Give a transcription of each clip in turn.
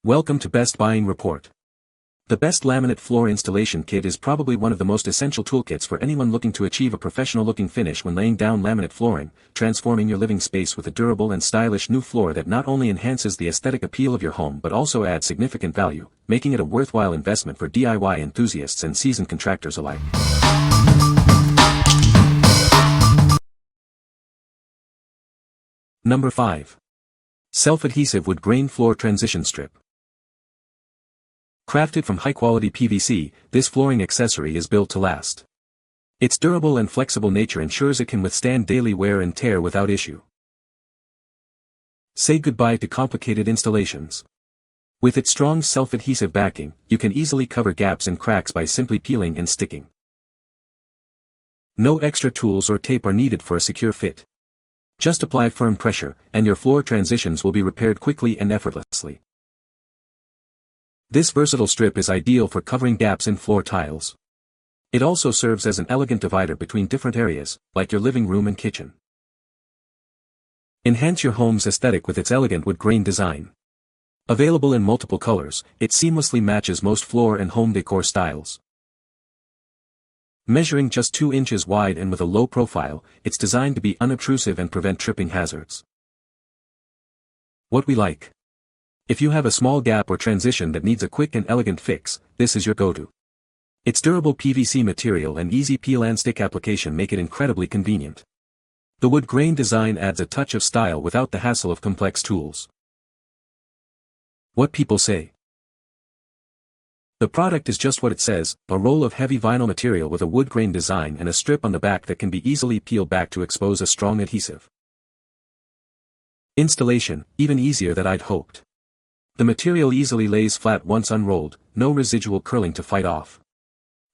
Welcome to Best Buying Report. The Best Laminate Floor Installation Kit is probably one of the most essential toolkits for anyone looking to achieve a professional-looking finish when laying down laminate flooring, transforming your living space with a durable and stylish new floor that not only enhances the aesthetic appeal of your home but also adds significant value, making it a worthwhile investment for DIY enthusiasts and seasoned contractors alike. Number 5. Self-Adhesive Wood Grain Floor Transition Strip. Crafted from high-quality PVC, this flooring accessory is built to last. Its durable and flexible nature ensures it can withstand daily wear and tear without issue. Say goodbye to complicated installations. With its strong self-adhesive backing, you can easily cover gaps and cracks by simply peeling and sticking. No extra tools or tape are needed for a secure fit. Just apply firm pressure, and your floor transitions will be repaired quickly and effortlessly. This versatile strip is ideal for covering gaps in floor tiles. It also serves as an elegant divider between different areas, like your living room and kitchen. Enhance your home's aesthetic with its elegant wood grain design. Available in multiple colors, it seamlessly matches most floor and home decor styles. Measuring just 2 inches wide and with a low profile, it's designed to be unobtrusive and prevent tripping hazards. What we like. If you have a small gap or transition that needs a quick and elegant fix, this is your go-to. Its durable PVC material and easy peel and stick application make it incredibly convenient. The wood grain design adds a touch of style without the hassle of complex tools. What people say. The product is just what it says, a roll of heavy vinyl material with a wood grain design and a strip on the back that can be easily peeled back to expose a strong adhesive. Installation, even easier than I'd hoped. The material easily lays flat once unrolled, no residual curling to fight off.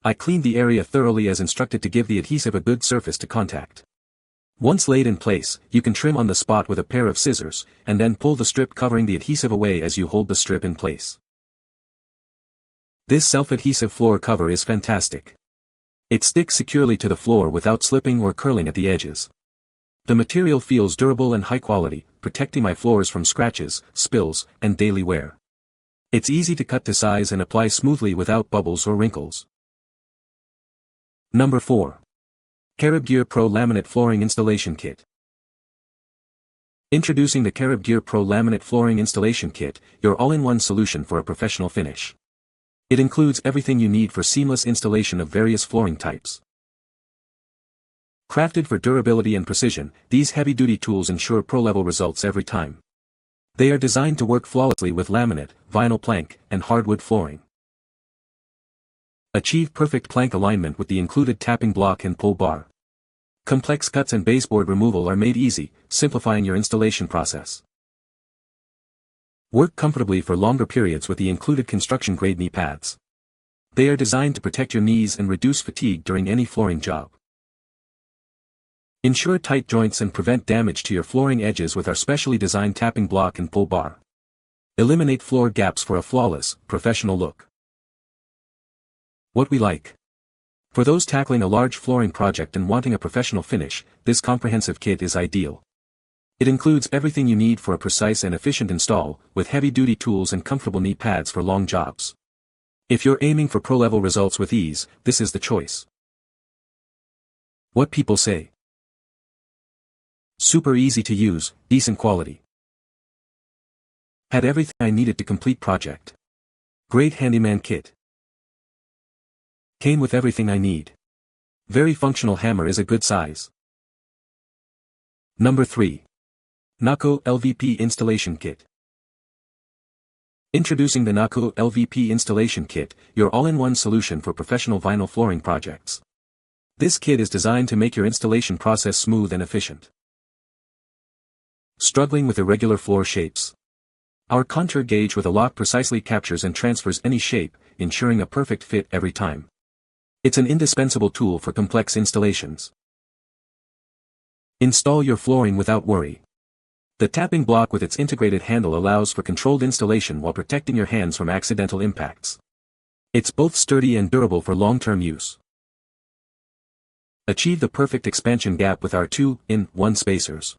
I cleaned the area thoroughly as instructed to give the adhesive a good surface to contact. Once laid in place, you can trim on the spot with a pair of scissors, and then pull the strip covering the adhesive away as you hold the strip in place. This self-adhesive floor cover is fantastic. It sticks securely to the floor without slipping or curling at the edges. The material feels durable and high quality, protecting my floors from scratches, spills, and daily wear. It's easy to cut to size and apply smoothly without bubbles or wrinkles. Number 4. Carib Gear Pro Laminate Flooring Installation Kit. Introducing the Carib Gear Pro Laminate Flooring Installation Kit, your all-in-one solution for a professional finish. It includes everything you need for seamless installation of various flooring types. Crafted for durability and precision, these heavy-duty tools ensure pro-level results every time. They are designed to work flawlessly with laminate, vinyl plank, and hardwood flooring. Achieve perfect plank alignment with the included tapping block and pull bar. Complex cuts and baseboard removal are made easy, simplifying your installation process. Work comfortably for longer periods with the included construction-grade knee pads. They are designed to protect your knees and reduce fatigue during any flooring job. Ensure tight joints and prevent damage to your flooring edges with our specially designed tapping block and pull bar. Eliminate floor gaps for a flawless, professional look. What we like. For those tackling a large flooring project and wanting a professional finish, this comprehensive kit is ideal. It includes everything you need for a precise and efficient install, with heavy-duty tools and comfortable knee pads for long jobs. If you're aiming for pro-level results with ease, this is the choice. What people say. Super easy to use, decent quality. Had everything I needed to complete project. Great handyman kit. Came with everything I need. Very functional hammer is a good size. Number 3. NAACOO LVP Installation Kit. Introducing the NAACOO LVP Installation Kit, your all-in-one solution for professional vinyl flooring projects. This kit is designed to make your installation process smooth and efficient. Struggling with irregular floor shapes? Our contour gauge with a lock precisely captures and transfers any shape, ensuring a perfect fit every time. It's an indispensable tool for complex installations. Install your flooring without worry. The tapping block with its integrated handle allows for controlled installation while protecting your hands from accidental impacts. It's both sturdy and durable for long-term use. Achieve the perfect expansion gap with our 2-in-1 spacers.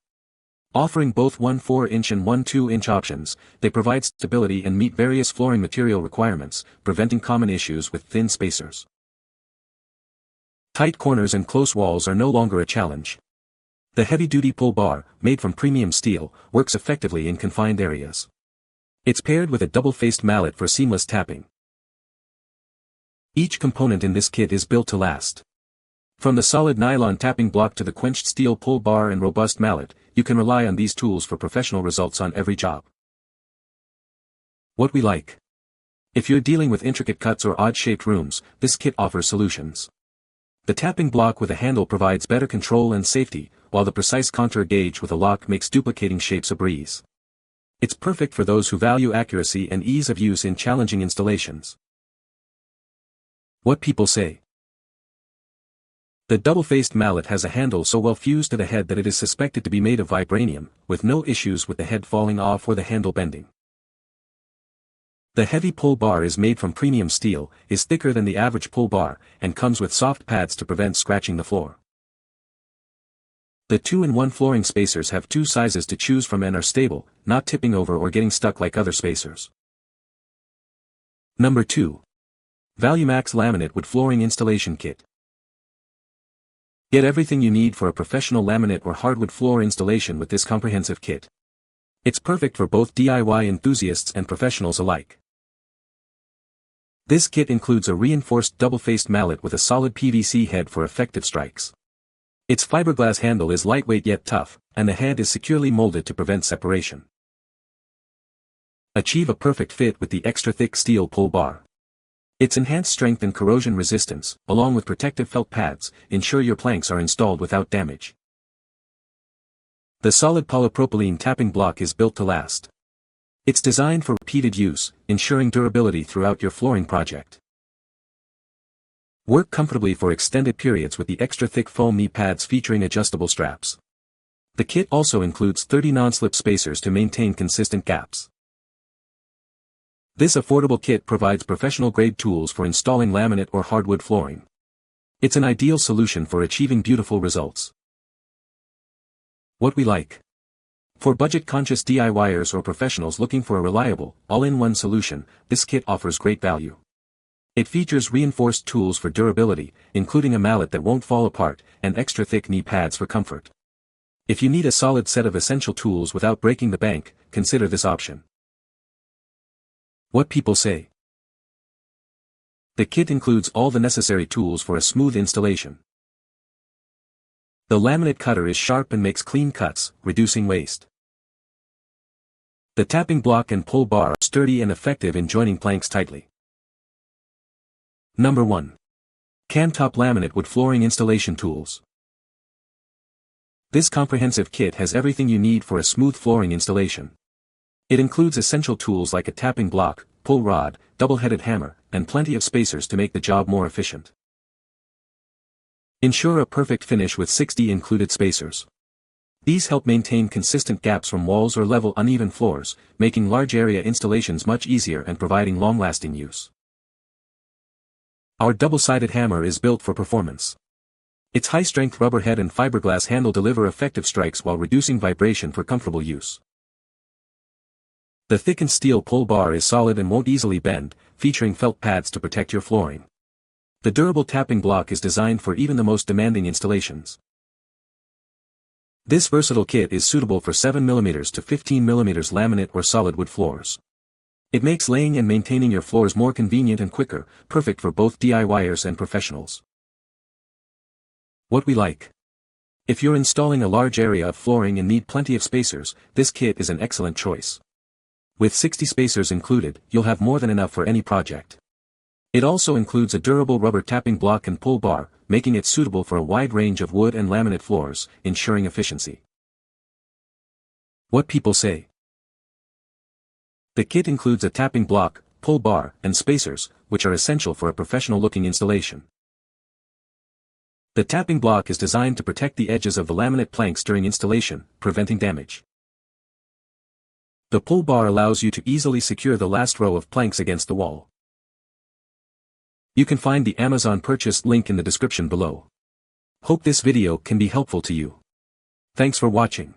Offering both one 4-inch and one 2-inch options, they provide stability and meet various flooring material requirements, preventing common issues with thin spacers. Tight corners and close walls are no longer a challenge. The heavy-duty pull bar, made from premium steel, works effectively in confined areas. It's paired with a double-faced mallet for seamless tapping. Each component in this kit is built to last. From the solid nylon tapping block to the quenched steel pull bar and robust mallet, you can rely on these tools for professional results on every job. What we like. If you're dealing with intricate cuts or odd-shaped rooms, this kit offers solutions. The tapping block with a handle provides better control and safety, while the precise contour gauge with a lock makes duplicating shapes a breeze. It's perfect for those who value accuracy and ease of use in challenging installations. What people say. The double-faced mallet has a handle so well fused to the head that it is suspected to be made of vibranium, with no issues with the head falling off or the handle bending. The heavy pull bar is made from premium steel, is thicker than the average pull bar, and comes with soft pads to prevent scratching the floor. The 2-in-1 flooring spacers have 2 sizes to choose from and are stable, not tipping over or getting stuck like other spacers. Number 2. ValueMax Laminate Wood Flooring Installation Kit. Get everything you need for a professional laminate or hardwood floor installation with this comprehensive kit. It's perfect for both DIY enthusiasts and professionals alike. This kit includes a reinforced double-faced mallet with a solid PVC head for effective strikes. Its fiberglass handle is lightweight yet tough, and the head is securely molded to prevent separation. Achieve a perfect fit with the extra-thick steel pull bar. Its enhanced strength and corrosion resistance, along with protective felt pads, ensure your planks are installed without damage. The solid polypropylene tapping block is built to last. It's designed for repeated use, ensuring durability throughout your flooring project. Work comfortably for extended periods with the extra-thick foam knee pads featuring adjustable straps. The kit also includes 30 non-slip spacers to maintain consistent gaps. This affordable kit provides professional-grade tools for installing laminate or hardwood flooring. It's an ideal solution for achieving beautiful results. What we like. For budget-conscious DIYers or professionals looking for a reliable, all-in-one solution, this kit offers great value. It features reinforced tools for durability, including a mallet that won't fall apart, and extra-thick knee pads for comfort. If you need a solid set of essential tools without breaking the bank, consider this option. What people say. The kit includes all the necessary tools for a smooth installation. The laminate cutter is sharp and makes clean cuts, reducing waste. The tapping block and pull bar are sturdy and effective in joining planks tightly. Number 1. Kamtop Laminate Wood Flooring Installation Tools. This comprehensive kit has everything you need for a smooth flooring installation. It includes essential tools like a tapping block, pull rod, double-headed hammer, and plenty of spacers to make the job more efficient. Ensure a perfect finish with 60 included spacers. These help maintain consistent gaps from walls or level uneven floors, making large area installations much easier and providing long-lasting use. Our double-sided hammer is built for performance. Its high-strength rubber head and fiberglass handle deliver effective strikes while reducing vibration for comfortable use. The thickened steel pull bar is solid and won't easily bend, featuring felt pads to protect your flooring. The durable tapping block is designed for even the most demanding installations. This versatile kit is suitable for 7mm to 15mm laminate or solid wood floors. It makes laying and maintaining your floors more convenient and quicker, perfect for both DIYers and professionals. What we like. If you're installing a large area of flooring and need plenty of spacers, this kit is an excellent choice. With 60 spacers included, you'll have more than enough for any project. It also includes a durable rubber tapping block and pull bar, making it suitable for a wide range of wood and laminate floors, ensuring efficiency. What people say. The kit includes a tapping block, pull bar, and spacers, which are essential for a professional-looking installation. The tapping block is designed to protect the edges of the laminate planks during installation, preventing damage. The pull bar allows you to easily secure the last row of planks against the wall. You can find the Amazon purchase link in the description below. Hope this video can be helpful to you. Thanks for watching.